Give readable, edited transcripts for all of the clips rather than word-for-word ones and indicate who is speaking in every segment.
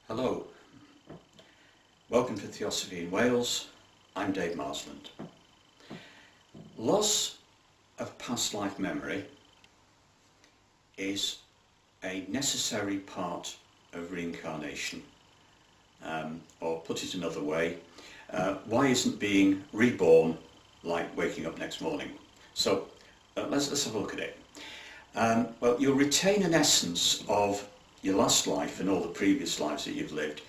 Speaker 1: Hello, welcome to Theosophy in Wales. I'm Dave Marsland. Loss of past life memory is a necessary part of reincarnation. Or put it another way, why isn't being reborn like waking up next morning? So let's have a look at it. Well, you'll retain an essence of your last life and all the previous lives that you've lived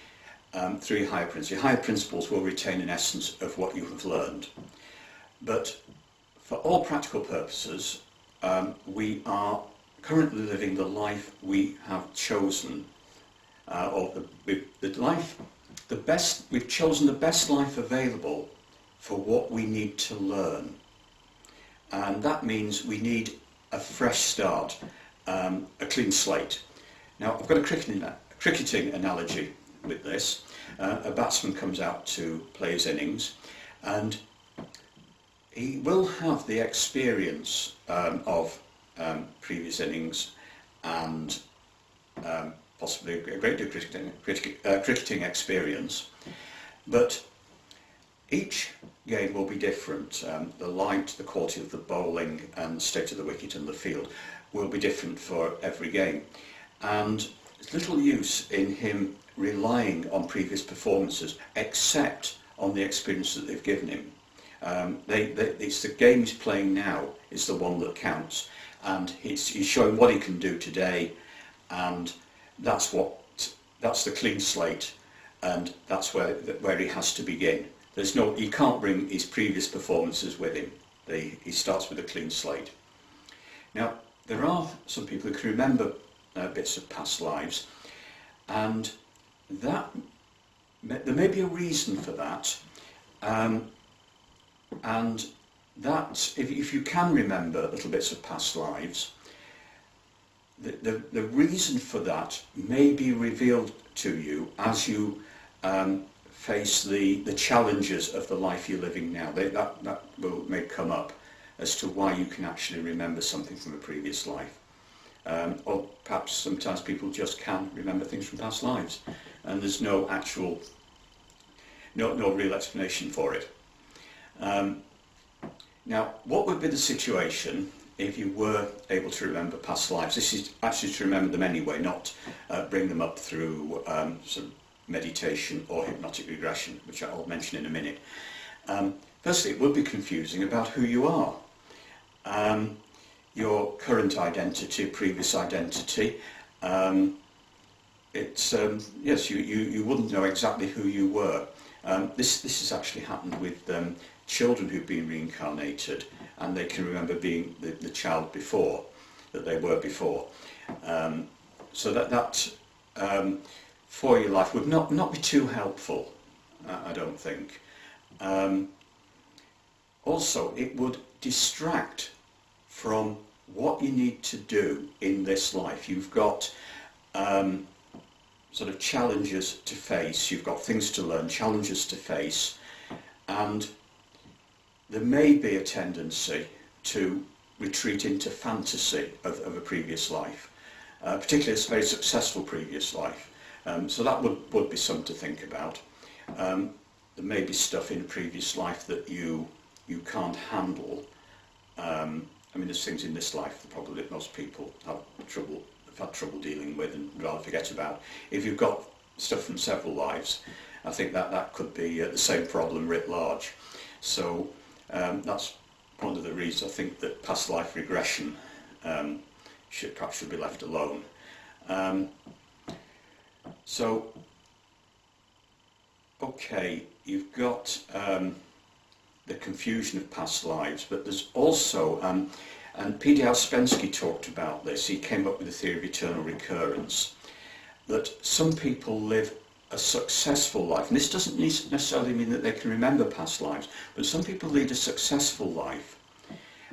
Speaker 1: through your higher principles. Your higher principles will retain an essence of what you have learned. But for all practical purposes, we are currently living the life we have chosen, we've chosen the best life available for what we need to learn. And that means we need a fresh start, a clean slate. Now, I've got a cricketing analogy with this. A batsman comes out to play his innings, and he will have the experience of previous innings and possibly a great deal of cricketing experience, but each game will be different. The light, the quality of the bowling and the state of the wicket and the field will be different for every game. And there's little use in him relying on previous performances except on the experience that they've given him. It's the game he's playing now is the one that counts, and he's showing what he can do today, and that's the clean slate, and that's where he has to begin. He can't bring his previous performances with him. He starts with a clean slate. Now, there are some people who can remember bits of past lives, and there may be a reason for that, and that if you can remember little bits of past lives, the reason for that may be revealed to you as you face the challenges of the life you're living now. That may come up as to why you can actually remember something from a previous life. Or perhaps sometimes people just can't remember things from past lives, and there's no real explanation for it. Now, what would be the situation if you were able to remember past lives? This is actually to remember them anyway, not bring them up through some meditation or hypnotic regression, which I'll mention in a minute. Firstly, it would be confusing about who you are. Your current identity, previous identity, yes, you wouldn't know exactly who you were. This has actually happened with children who've been reincarnated, and they can remember being the child before, that they were before. So that for your life would not be too helpful, I don't think. Also, it would distract from what you need to do in this life. You've got sort of challenges to face, you've got things to learn, challenges to face, and there may be a tendency to retreat into fantasy of a previous life, particularly a very successful previous life. So that would be something to think about. There may be stuff in a previous life that you can't handle. I mean, there's things in this life that probably most people have had trouble dealing with and rather forget about. If you've got stuff from several lives, I think that could be the same problem writ large. So that's one of the reasons I think that past life regression should be left alone. So, okay, you've got the confusion of past lives, but there's also, and P.D. Ouspensky talked about this, he came up with the theory of eternal recurrence, that some people live a successful life, and this doesn't necessarily mean that they can remember past lives, but some people lead a successful life,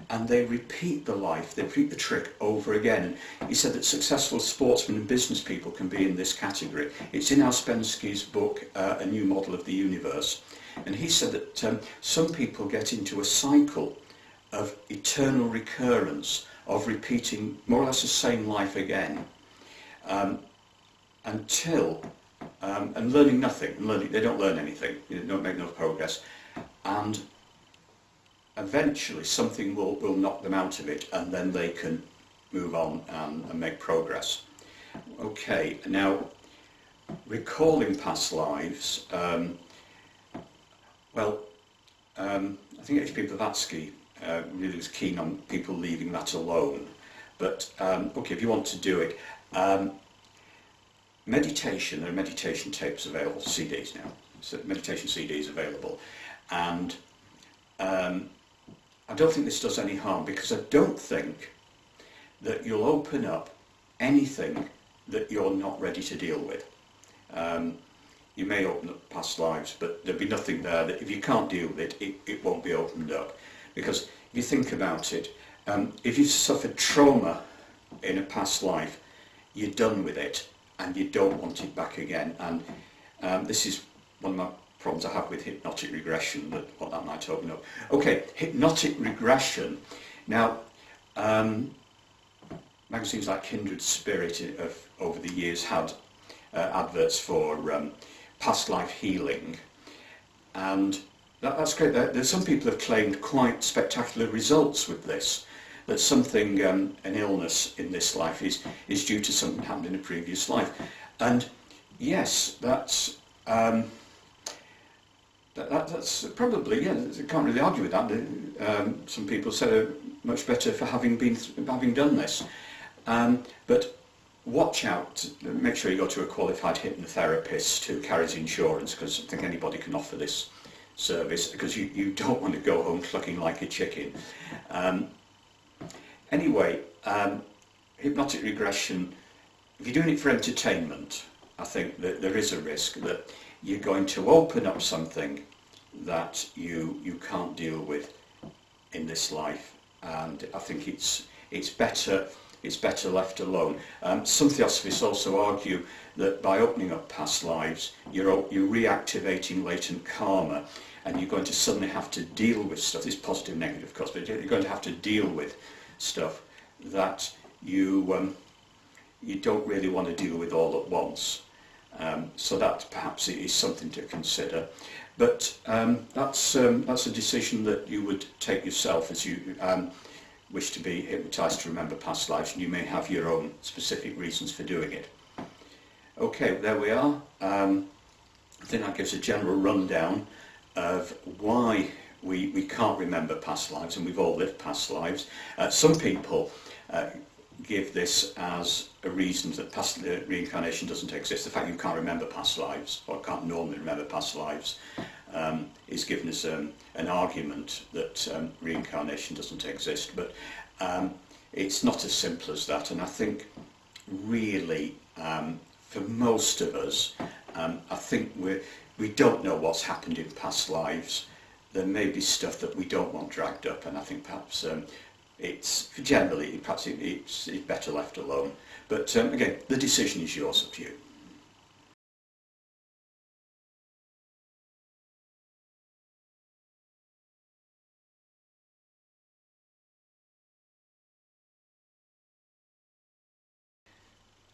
Speaker 1: and they repeat the trick over again. And he said that successful sportsmen and business people can be in this category. It's in Ouspensky's book, A New Model of the Universe. And he said that some people get into a cycle of eternal recurrence, of repeating more or less the same life again, until and learning nothing. They don't learn anything. They don't make no progress, and eventually something will knock them out of it, and then they can move on and make progress. Okay, now recalling past lives. I think H.P. Blavatsky really was keen on people leaving that alone. But okay, if you want to do it, meditation. There are meditation tapes available, CDs now. So meditation CDs available, and I don't think this does any harm, because I don't think that you'll open up anything that you're not ready to deal with. You may open up past lives, but there'll be nothing there that, if you can't deal with it, it won't be opened up. Because if you think about it, if you've suffered trauma in a past life, you're done with it and you don't want it back again. And this is one of my problems I have with hypnotic regression, that what that might open up. Okay, hypnotic regression. Now, magazines like Kindred Spirit have over the years had adverts for past life healing, and that's great. There's some people have claimed quite spectacular results with this, that something, an illness in this life is due to something happened in a previous life. And yes, that's probably, yeah, I can't really argue with that. Some people said are much better for having done this. But watch out, make sure you go to a qualified hypnotherapist who carries insurance, because I think anybody can offer this service, because you don't want to go home clucking like a chicken. Anyway, hypnotic regression, if you're doing it for entertainment, I think that there is a risk that you're going to open up something that you can't deal with in this life, and I think it's better left alone. Some theosophists also argue that by opening up past lives, you're reactivating latent karma, and you're going to suddenly have to deal with stuff. This is positive and negative, of course, but you're going to have to deal with stuff that you don't really want to deal with all at once. So that perhaps is something to consider. But that's a decision that you would take yourself, as you wish to be hypnotized to remember past lives, and you may have your own specific reasons for doing it. Okay, there we are. I think that gives a general rundown of why we can't remember past lives, and we've all lived past lives. Some people give this as a reason that past reincarnation doesn't exist. The fact you can't remember past lives, or can't normally remember past lives, is given as an argument that reincarnation doesn't exist. But it's not as simple as that, and I think really for most of us, I think we don't know what's happened in past lives. There may be stuff that we don't want dragged up, and I think perhaps it's better left alone. But again, the decision is yours, up to you.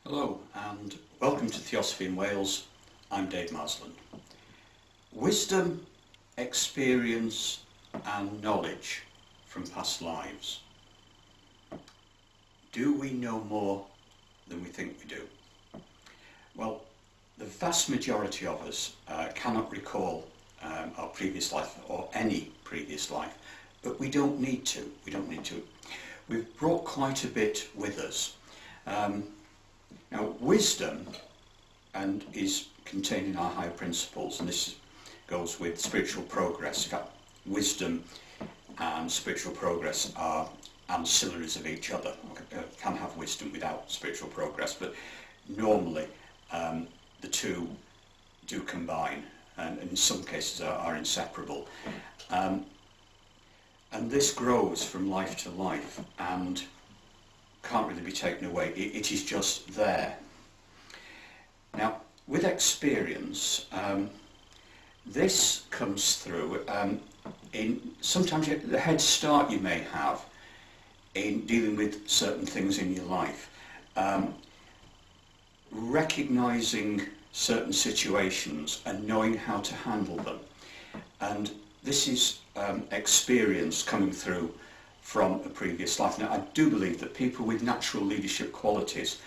Speaker 1: Hello and welcome to Theosophy in Wales. I'm Dave Marsland. Wisdom, experience and knowledge from past lives. Do we know more than we think we do? Well, the vast majority of us cannot recall our previous life or any previous life, but we don't need to. We've brought quite a bit with us. Now, wisdom is contained in our higher principles, and this goes with spiritual progress. In fact, wisdom and spiritual progress are ancillaries of each other. Can have wisdom without spiritual progress, but normally the two do combine, and in some cases are inseparable. And this grows from life to life and can't really be taken away. It is just there. Now, with experience, this comes through in sometimes the head start you may have in dealing with certain things in your life. Recognising certain situations and knowing how to handle them. And this is experience coming through from a previous life. Now, I do believe that people with natural leadership qualities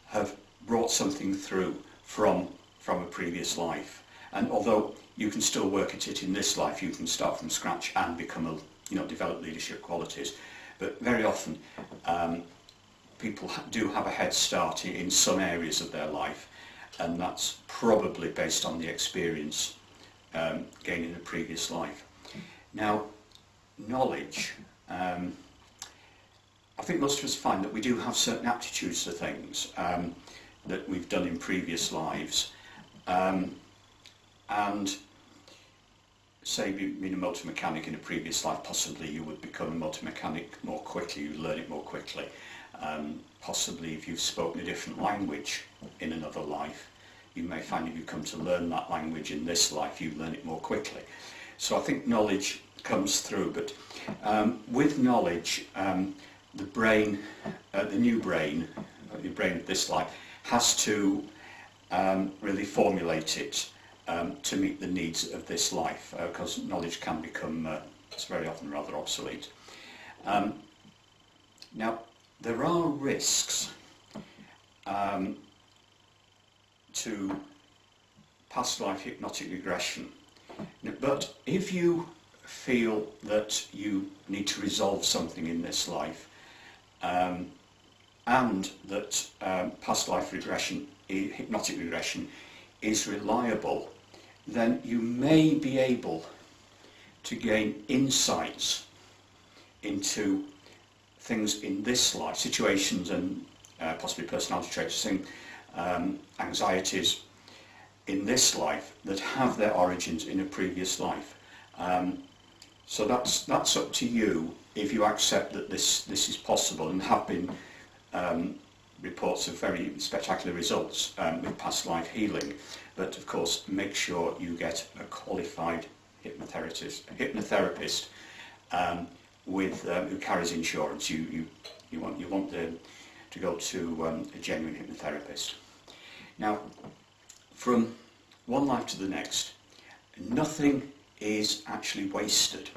Speaker 1: have brought something through from a previous life. And although you can still work at it in this life, you can start from scratch and become develop leadership qualities. But very often, people do have a head start in some areas of their life, and that's probably based on the experience gained in a previous life. Now, knowledge, I think most of us find that we do have certain aptitudes to things that we've done in previous lives. And say you've been a motor mechanic in a previous life, possibly you would become a motor mechanic more quickly, you learn it more quickly. Possibly if you've spoken a different language in another life, you may find if you come to learn that language in this life, you learn it more quickly. So I think knowledge comes through, but with knowledge, the brain, the new brain, the brain of this life, has to really formulate it to meet the needs of this life, because knowledge can become, it's very often rather obsolete. Now, there are risks to past life hypnotic regression, but if you feel that you need to resolve something in this life, and that past life regression, hypnotic regression, is reliable, then you may be able to gain insights into things in this life, situations and possibly personality traits, anxieties in this life that have their origins in a previous life. So that's up to you if you accept that this is possible, and have been reports of very spectacular results with past life healing. But of course, make sure you get a qualified hypnotherapist who carries insurance. You want to go to a genuine hypnotherapist. Now, from one life to the next, nothing is actually wasted.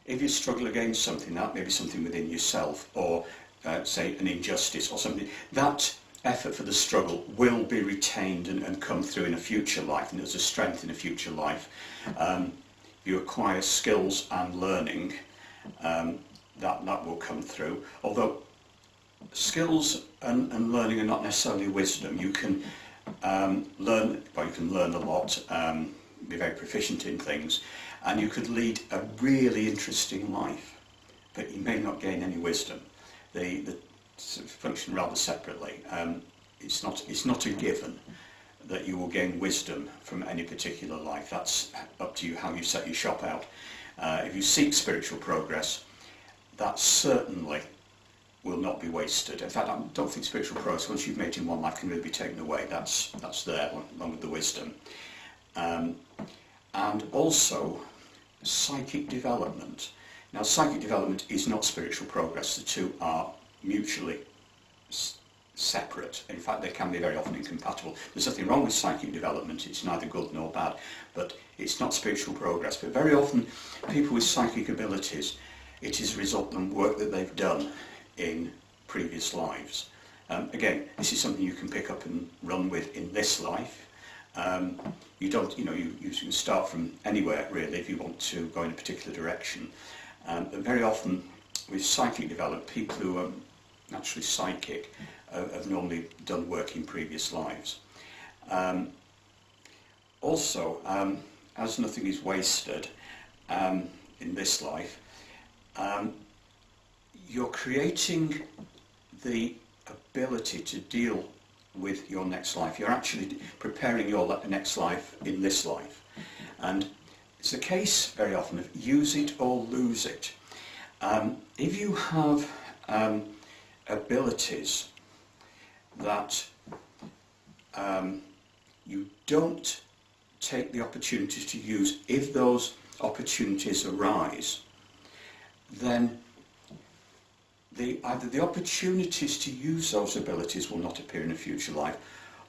Speaker 1: If you struggle against something, that may be something within yourself, or say an injustice or something, that effort for the struggle will be retained and come through in a future life, and there's a strength in a future life. You acquire skills and learning, that will come through. Although skills and learning are not necessarily wisdom. You can learn a lot, be very proficient in things, and you could lead a really interesting life, but you may not gain any wisdom. They function rather separately. It's not a given that you will gain wisdom from any particular life. That's up to you how you set your shop out. If you seek spiritual progress, that certainly will not be wasted. In fact, I don't think spiritual progress, once you've made it in one life, can really be taken away. That's there, along with the wisdom. And also, psychic development. Now, psychic development is not spiritual progress. The two are mutually separate. In fact, they can be very often incompatible. There's nothing wrong with psychic development. It's neither good nor bad, but it's not spiritual progress. But very often, people with psychic abilities, it is a result of work that they've done in previous lives. Again, this is something you can pick up and run with in this life. You can start from anywhere really if you want to go in a particular direction. But very often with psychic development, people who are naturally psychic have normally done work in previous lives. Also, as nothing is wasted in this life, you're creating the ability to deal with your next life. You're actually preparing your next life in this life. And it's a case very often of use it or lose it. If you have abilities that you don't take the opportunities to use, if those opportunities arise, then either the opportunities to use those abilities will not appear in a future life,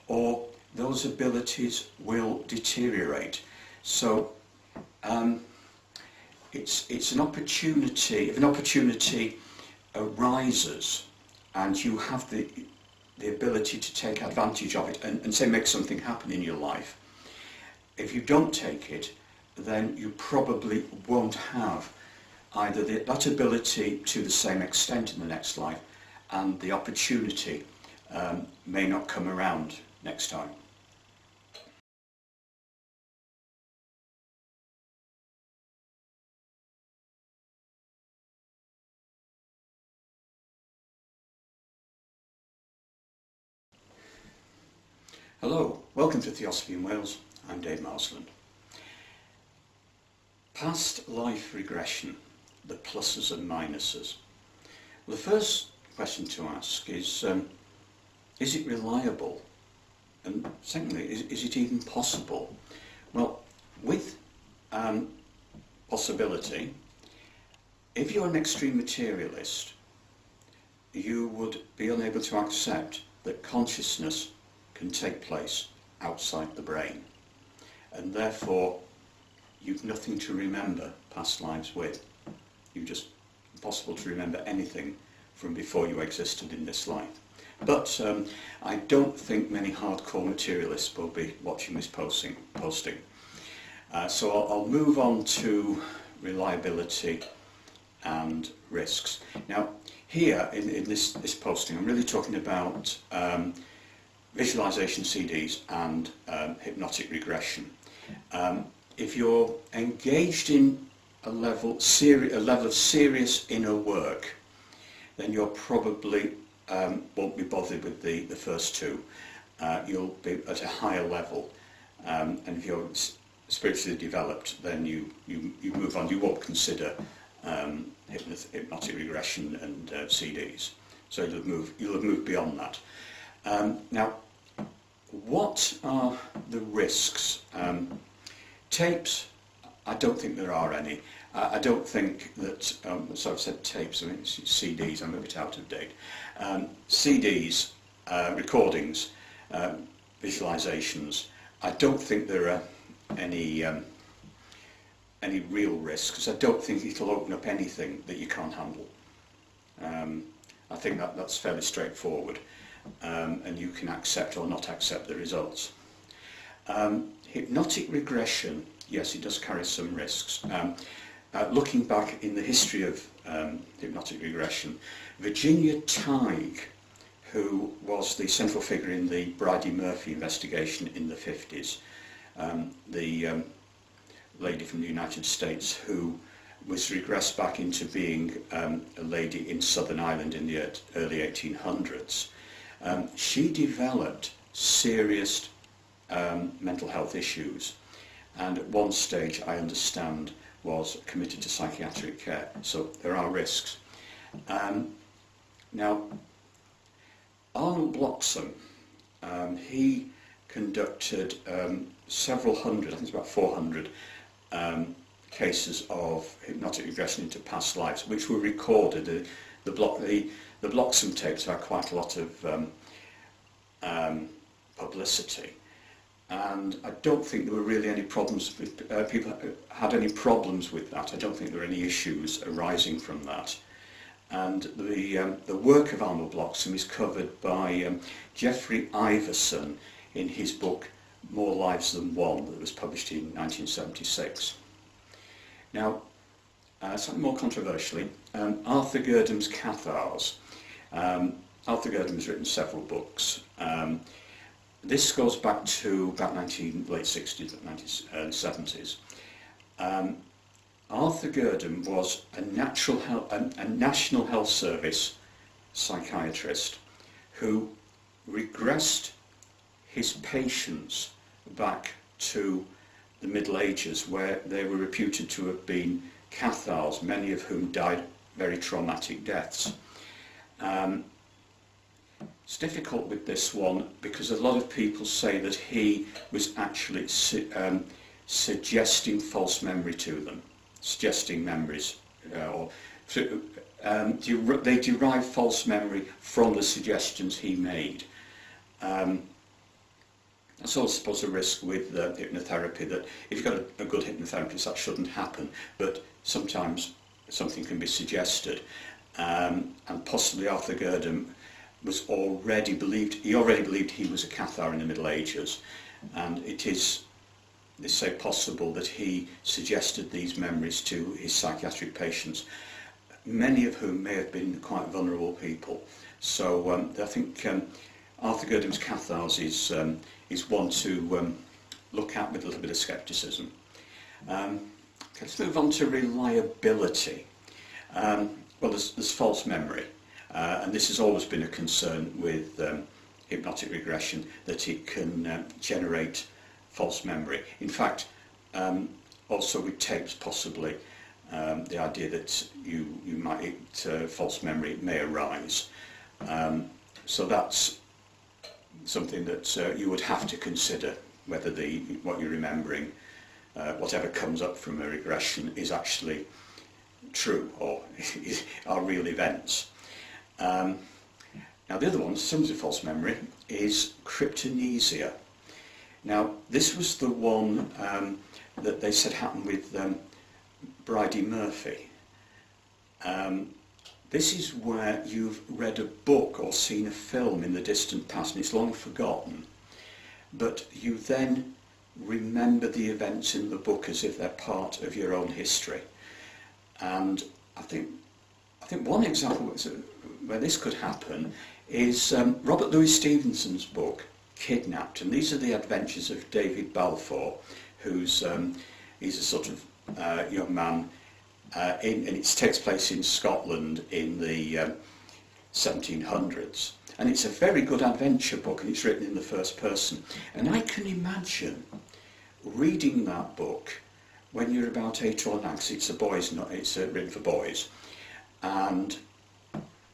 Speaker 1: or those abilities will deteriorate. So it's an opportunity. If an opportunity arises and you have the ability to take advantage of it and say make something happen in your life, if you don't take it, then you probably won't have either that ability to the same extent in the next life, and the opportunity may not come around next time. Hello, welcome to Theosophy in Wales. I'm Dave Marsland. Past life regression, the pluses and minuses. Well, the first question to ask is it reliable? And secondly, is it even possible? Well, with possibility, if you're an extreme materialist, you would be unable to accept that consciousness can take place outside the brain, and therefore you've nothing to remember past lives with. You're just impossible to remember anything from before you existed in this life. But I don't think many hardcore materialists will be watching this posting. So I'll move on to reliability and risks. Now here in this posting I'm really talking about visualization CDs and hypnotic regression. If you're engaged in a level of serious inner work, then you'll probably won't be bothered with the first two. You'll be at a higher level, and if you're spiritually developed, then you move on. You won't consider hypnotic regression and CDs. So you'll have moved beyond that. Now, what are the risks? Tapes, I don't think there are any. I don't think that, so I've said tapes, I mean it's CDs, I'm a bit out of date. CDs, recordings, visualizations, I don't think there are any real risks, because I don't think it'll open up anything that you can't handle. I think that's fairly straightforward, and you can accept or not accept the results. Hypnotic regression, yes, it does carry some risks. Looking back in the history of hypnotic regression, Virginia Tighe, who was the central figure in the Bridie Murphy investigation in the 50s, the lady from the United States who was regressed back into being a lady in Southern Ireland in the early 1800s. She developed serious mental health issues, and at one stage, I understand, was committed to psychiatric care. So there are risks. Now, Arnold Bloxham, he conducted several hundred, I think it's about 400 cases of hypnotic regression into past lives, which were recorded. The Bloxham tapes had quite a lot of publicity, and I don't think there were really any problems with people had any problems with that. I don't think there were any issues arising from that. And the work of Arnold Bloxham is covered by Jeffrey Iverson in his book More Lives Than One, that was published in 1976. Now, something more controversially, Arthur Gurdam's Cathars. Arthur Gurdam has written several books. This goes back to about late 60s, early 70s. Arthur Gurdam was a National Health Service psychiatrist who regressed his patients back to the Middle Ages, where they were reputed to have been Cathars, many of whom died very traumatic deaths. It's difficult with this one because a lot of people say that he was actually suggesting false memory to them, suggesting memories, they derive false memory from the suggestions he made. That's also, I suppose, a risk with hypnotherapy, that if you've got a good hypnotherapist, that shouldn't happen, but sometimes something can be suggested. And possibly Arthur Gurdon was already believed he was a Cathar in the Middle Ages, and it is, they say, possible that he suggested these memories to his psychiatric patients, many of whom may have been quite vulnerable people. So I think Arthur Gurdon's Cathars is one to look at with a little bit of scepticism. Okay, let's move on to reliability. Well, there's false memory, and this has always been a concern with hypnotic regression, that it can generate false memory. In fact, also with tapes, possibly, the idea that you might false memory may arise. So that's something that you would have to consider, whether what you're remembering, whatever comes up from a regression, is actually true or are real events. Now the other one, symptoms of false memory, is cryptomnesia. Now this was the one that they said happened with Bridie Murphy. This is where you've read a book or seen a film in the distant past and it's long forgotten, but you then remember the events in the book as if they're part of your own history. And I think one example where this could happen is Robert Louis Stevenson's book, Kidnapped, and these are the adventures of David Balfour, who's he's a sort of young man, and it takes place in Scotland in the 1700s, and it's a very good adventure book, and it's written in the first person. And I can imagine reading that book when you're about 8 or 9, it's it's written for boys, and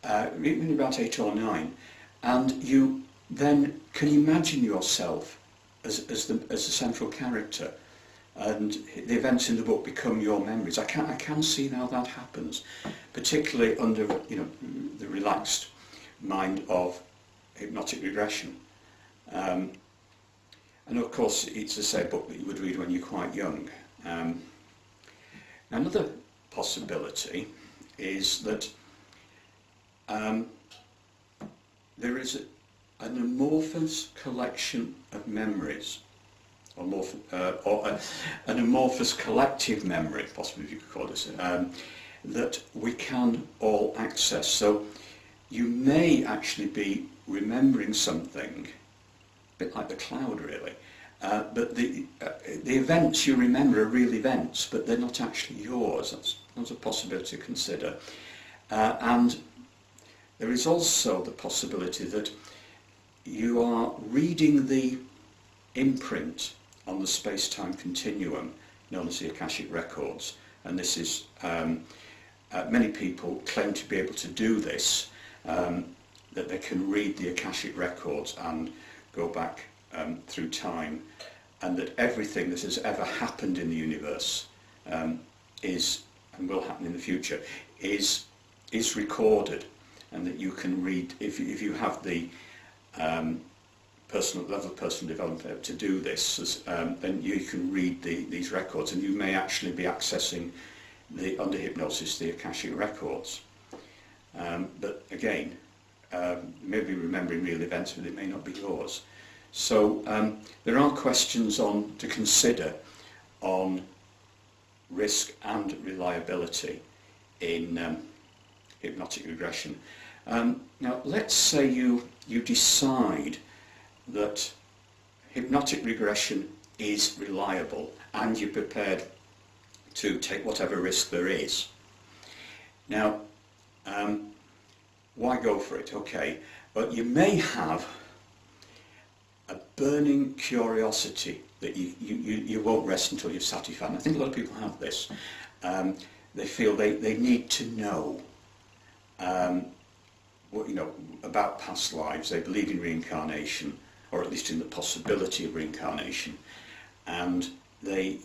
Speaker 1: when you're about 8 or 9, and you then can imagine yourself as the central character, and the events in the book become your memories. I can see how that happens, particularly under the relaxed mind of hypnotic regression. And of course, it's the same book that you would read when you're quite young. Another possibility is that there is an amorphous collection of memories, or an amorphous collective memory, possibly you could call this, that we can all access. So you may actually be remembering something, a bit like the cloud really, but the events you remember are real events, but they're not actually yours. That's a possibility to consider. And there is also the possibility that you are reading the imprint on the space-time continuum known as the Akashic Records, and this is many people claim to be able to do this, that they can read the Akashic Records and go back through time, and that everything that has ever happened in the universe is, and will happen in the future, is recorded, and that you can read, if you have the personal level of personal development to do this, then you can read these records, and you may actually be accessing under hypnosis the Akashic Records. But again, maybe remembering real events, but it may not be yours. So there are questions to consider on risk and reliability in hypnotic regression. Now let's say you decide that hypnotic regression is reliable and you're prepared to take whatever risk there is. Now, why go for it? Okay, but you may have a burning curiosity that you won't rest until you've satisfied. And I think a lot of people have this. They feel they need to know about past lives. They believe in reincarnation, or at least in the possibility of reincarnation, and they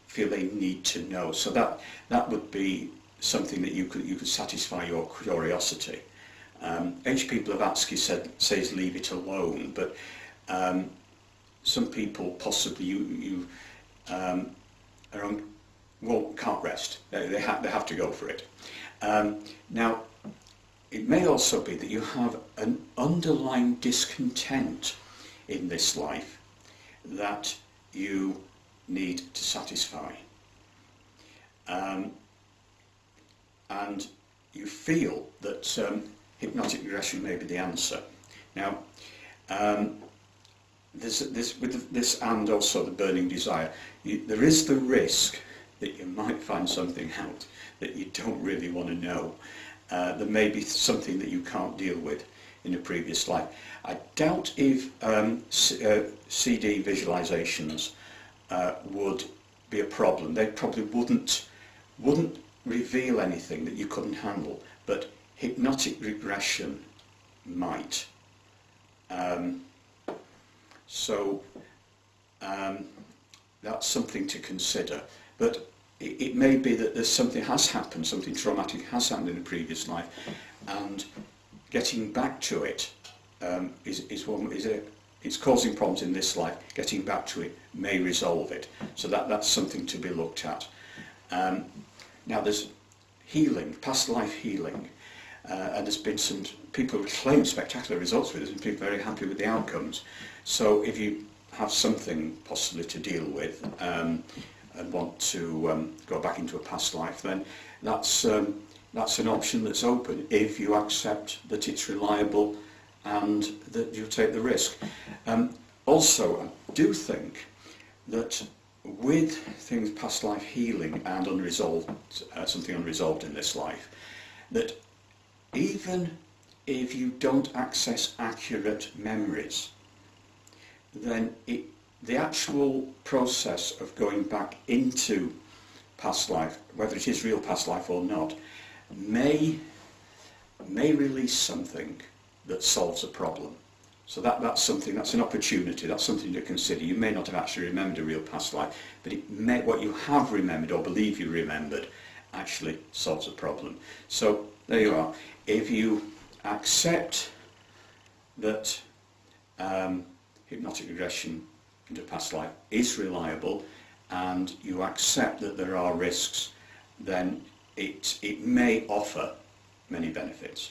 Speaker 1: feel they need to know. So that would be something that you could satisfy your curiosity. H.P. Blavatsky says leave it alone, but some people possibly can't rest. They have to go for it. Now, it may also be that you have an underlying discontent in this life that you need to satisfy. And you feel that hypnotic regression may be the answer. Now, with this and also the burning desire, there is the risk that you might find something out that you don't really want to know. There may be something that you can't deal with in a previous life. I doubt if CD visualizations would be a problem. They probably wouldn't reveal anything that you couldn't handle, but hypnotic regression might. So that's something to consider. But it may be that there's something has happened, something traumatic has happened in a previous life, and getting back to it it's causing problems in this life. Getting back to it may resolve it. So that's something to be looked at. Now there's healing, past life healing, and there's been some people who claim spectacular results with it and people very happy with the outcomes. So if you have something possibly to deal with and want to go back into a past life, then that's an option that's open if you accept that it's reliable and that you take the risk. Also, I do think that with things past life healing and unresolved, something unresolved in this life, that even if you don't access accurate memories, then the actual process of going back into past life, whether it is real past life or not, may release something that solves a problem. So that's an opportunity, that's something to consider. You may not have actually remembered a real past life, but what you have remembered or believe you remembered actually solves a problem. So there you are. If you accept that hypnotic regression into past life is reliable and you accept that there are risks, then it may offer many benefits.